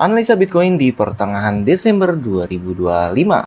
Analisa Bitcoin di pertengahan Desember 2025.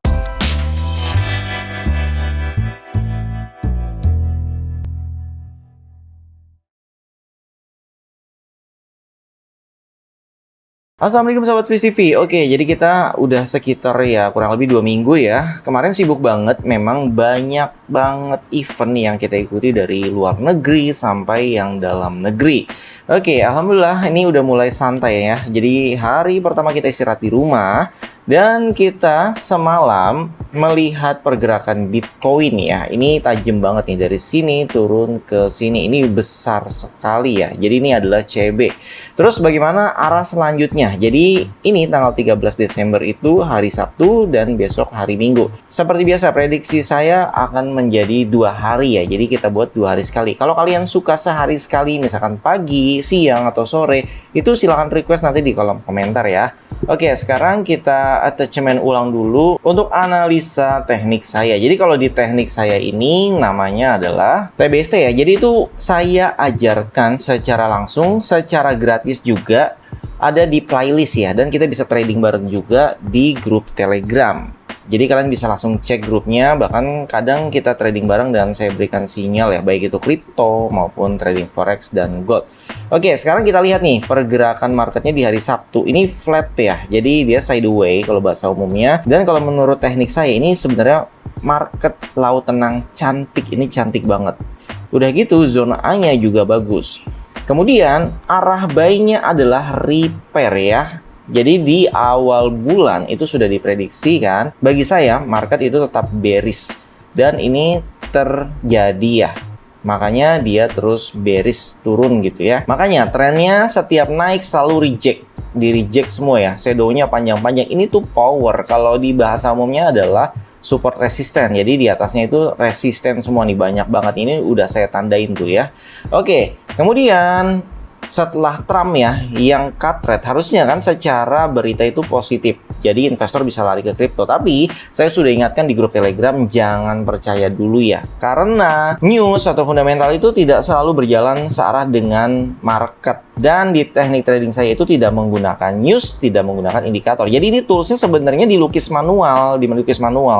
Assalamualaikum sahabat Twist TV. Oke, jadi kita udah sekitar kurang lebih 2 minggu ya. Kemarin sibuk banget, memang banyak banget event yang kita ikuti dari luar negeri sampai yang dalam negeri. Oke, alhamdulillah ini udah mulai santai ya. Jadi hari pertama kita istirahat di rumah dan kita semalam melihat pergerakan Bitcoin ya. Ini tajam banget nih, dari sini turun ke sini. Ini besar sekali ya. Jadi ini adalah CB. Terus bagaimana arah selanjutnya? Jadi ini tanggal 13 Desember itu hari Sabtu dan besok hari Minggu. Seperti biasa prediksi saya akan menjadi 2 hari ya. Jadi kita buat 2 hari sekali. Kalau kalian suka sehari sekali, misalkan pagi, siang, atau sore, itu silahkan request nanti di kolom komentar ya. Oke, sekarang kita attachment ulang dulu untuk analisa teknik saya. Jadi kalau di teknik saya ini namanya adalah TBST ya. Jadi itu saya ajarkan secara langsung, secara gratis juga, ada di playlist ya. Dan kita bisa trading bareng juga di grup Telegram. Jadi kalian bisa langsung cek grupnya, bahkan kadang kita trading bareng dan saya berikan sinyal ya, baik itu kripto maupun trading forex dan gold. Oke, sekarang kita lihat nih pergerakan marketnya di hari Sabtu. Ini flat ya, jadi dia sideways kalau bahasa umumnya. Dan kalau menurut teknik saya ini sebenarnya market laut tenang cantik, ini cantik banget. Udah gitu zona A-nya juga bagus. Kemudian arah buy-nya adalah repair ya. Jadi di awal bulan itu sudah diprediksi kan, bagi saya market itu tetap bearish dan ini terjadi ya. Makanya dia terus bearish turun gitu ya. Makanya trennya setiap naik selalu reject, di reject semua ya. Shadow-nya panjang-panjang. Ini tuh power, kalau di bahasa umumnya adalah support resisten. Jadi di atasnya itu resisten semua nih, banyak banget. Ini udah saya tandain tuh ya. Oke, kemudian setelah Trump ya yang cut rate, harusnya kan secara berita itu positif, jadi investor bisa lari ke kripto. Tapi saya sudah ingatkan di grup Telegram, jangan percaya dulu ya, karena news atau fundamental itu tidak selalu berjalan searah dengan market. Dan di teknik trading saya itu tidak menggunakan news, tidak menggunakan indikator. Jadi ini toolsnya sebenarnya dilukis manual,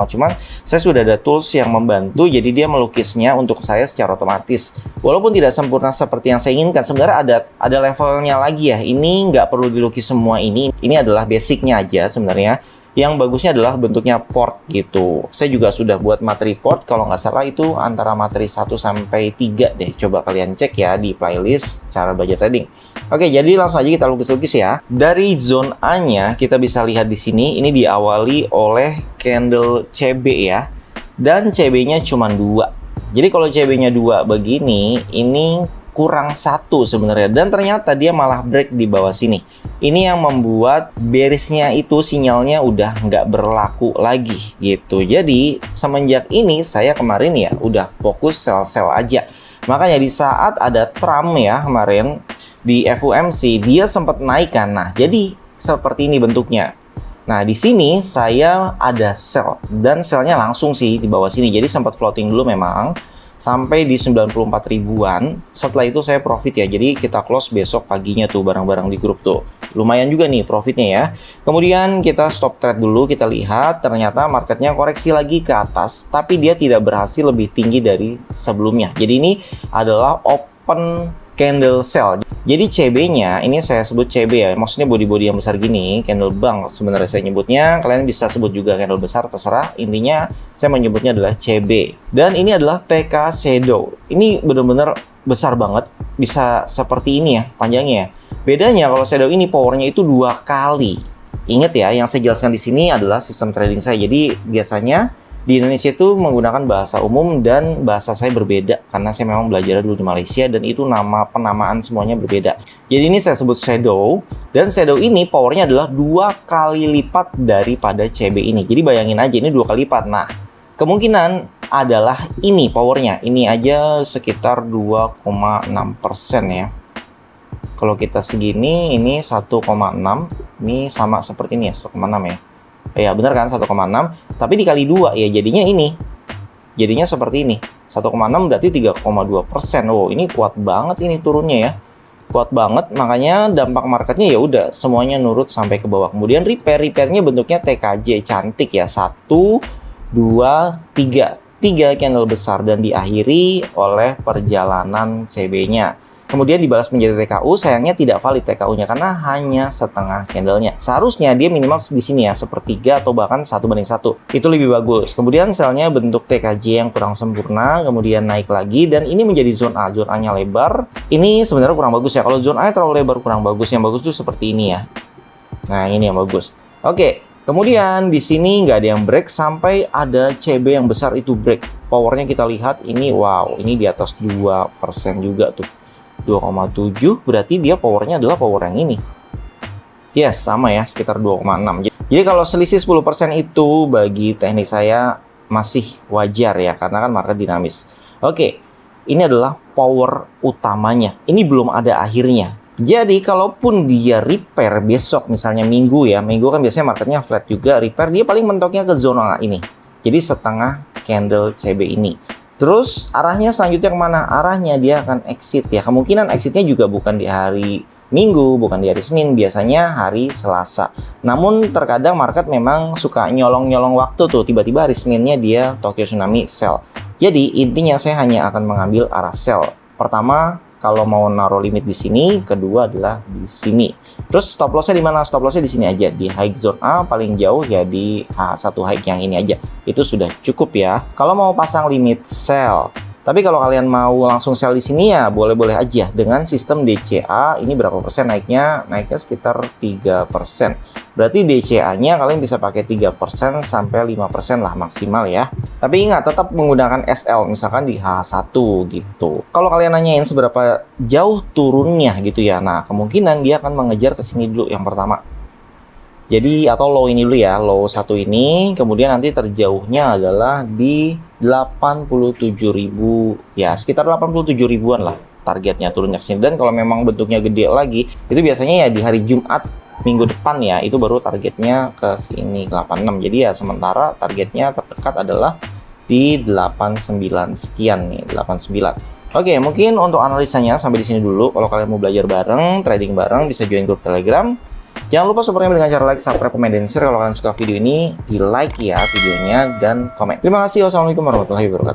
cuman saya sudah ada tools yang membantu, jadi dia melukisnya untuk saya secara otomatis. Walaupun tidak sempurna seperti yang saya inginkan, sebenarnya ada levelnya lagi ya. Ini nggak perlu dilukis semua ini adalah basicnya aja sebenarnya. Yang bagusnya adalah bentuknya port gitu. Saya juga sudah buat materi port, kalau nggak salah itu antara materi 1 sampai 3 deh. Coba kalian cek ya di playlist cara belajar trading. Oke, jadi langsung aja kita lukis-lukis ya. Dari zone A-nya kita bisa lihat di sini, ini diawali oleh candle CB ya. Dan CB-nya cuma 2. Jadi kalau CB-nya 2 begini, ini kurang 1 sebenarnya, dan ternyata dia malah break di bawah sini. Ini yang membuat bearishnya itu sinyalnya udah nggak berlaku lagi gitu. Jadi semenjak ini saya kemarin ya udah fokus sell aja. Makanya di saat ada Trump ya kemarin di FOMC, dia sempat naik kan. Nah, jadi seperti ini bentuknya. Nah, di sini saya ada sell, dan sellnya langsung sih di bawah sini. Jadi sempat floating dulu memang sampai di 94 ribuan. Setelah itu saya profit ya. Jadi kita close besok paginya tuh barang-barang di grup tuh. Lumayan juga nih profitnya ya. Kemudian kita stop trade dulu, kita lihat ternyata marketnya koreksi lagi ke atas, tapi dia tidak berhasil lebih tinggi dari sebelumnya. Jadi ini adalah open candle sell. Jadi CB-nya ini saya sebut CB ya, maksudnya body-body yang besar gini, candle bang sebenarnya saya nyebutnya. Kalian bisa sebut juga candle besar, terserah. Intinya saya menyebutnya adalah CB. Dan ini adalah TK shadow. Ini benar-benar besar banget, bisa seperti ini ya panjangnya ya. Bedanya kalau shadow ini powernya itu 2 kali. Ingat ya, yang saya jelaskan di sini adalah sistem trading saya. Jadi biasanya di Indonesia itu menggunakan bahasa umum dan bahasa saya berbeda karena saya memang belajar dulu di Malaysia dan itu nama penamaan semuanya berbeda. Jadi ini saya sebut shadow, dan shadow ini powernya adalah 2 kali lipat daripada CB ini. Jadi bayangin aja ini 2 kali lipat. Nah, kemungkinan adalah ini powernya. Ini aja sekitar 2,6% ya. Kalau kita segini, ini 1,6. Ini sama seperti ini ya, 1,6 ya. Ya benar kan, 1,6, tapi dikali 2 ya jadinya ini. Jadinya seperti ini. 1,6 berarti 3,2%. Oh, ini kuat banget ini turunnya ya. kuat banget, makanya dampak marketnya ya udah semuanya nurut sampai ke bawah. Kemudian repairnya bentuknya TKJ cantik ya, 1 2 3 candle besar dan diakhiri oleh perjalanan CB-nya. Kemudian dibalas menjadi TKU, sayangnya tidak valid TKU-nya karena hanya setengah candlenya. Seharusnya dia minimal di sini ya, sepertiga atau bahkan 1:1. Itu lebih bagus. Kemudian selnya bentuk TKJ yang kurang sempurna, kemudian naik lagi, dan ini menjadi zone A. Zone A-nya lebar. Ini sebenarnya kurang bagus ya. Kalau zone A terlalu lebar kurang bagus. Yang bagus tuh seperti ini ya. Nah, ini yang bagus. Oke. Kemudian di sini nggak ada yang break sampai ada CB yang besar itu break. Powernya kita lihat ini, wow, ini di atas 2% juga tuh. 2,7 berarti dia powernya adalah power yang ini. Yes, sama ya, sekitar 2,6. Jadi kalau selisih 10% itu bagi teknik saya masih wajar ya, karena kan market dinamis. Oke, ini adalah power utamanya. Ini belum ada akhirnya. Jadi kalaupun dia repair besok misalnya minggu ya, minggu kan biasanya marketnya flat juga, repair dia paling mentoknya ke zona ini. Jadi setengah candle CB ini. Terus arahnya selanjutnya kemana? Arahnya dia akan exit ya. Kemungkinan exitnya juga bukan di hari Minggu, bukan di hari Senin, biasanya hari Selasa. Namun terkadang market memang suka nyolong-nyolong waktu tuh. Tiba-tiba hari Seninnya dia Tokyo Tsunami sell. Jadi intinya saya hanya akan mengambil arah sell. Pertama, kalau mau naruh limit di sini, kedua adalah di sini. Terus stop lossnya di mana? Stop lossnya di sini aja, di high zone A paling jauh ya di satu high yang ini aja. Itu sudah cukup ya. Kalau mau pasang limit sell. Tapi kalau kalian mau langsung sell di sini ya boleh-boleh aja dengan sistem DCA. Ini berapa persen naiknya? Naiknya sekitar 3%. Berarti DCA-nya kalian bisa pakai 3% sampai 5% lah maksimal ya. Tapi ingat tetap menggunakan SL misalkan di H1 gitu. Kalau kalian nanyain seberapa jauh turunnya gitu ya. Nah, kemungkinan dia akan mengejar ke sini dulu yang pertama. Jadi atau low ini dulu ya, low 1 ini, kemudian nanti terjauhnya adalah di 87.000 ya, sekitar 87 ribuan lah targetnya turunnya ke sini. Dan kalau memang bentuknya gede lagi, itu biasanya ya di hari Jumat minggu depan ya, itu baru targetnya ke sini 86. Jadi ya sementara targetnya terdekat adalah di 89 sekian nih, 89. Oke, mungkin untuk analisanya sampai di sini dulu. Kalau kalian mau belajar bareng, trading bareng, bisa join grup Telegram. Jangan lupa supportnya dengan cara like, subscribe, komen, dan share. Kalau kalian suka video ini, di like ya videonya dan komen. Terima kasih. Wassalamualaikum warahmatullahi wabarakatuh.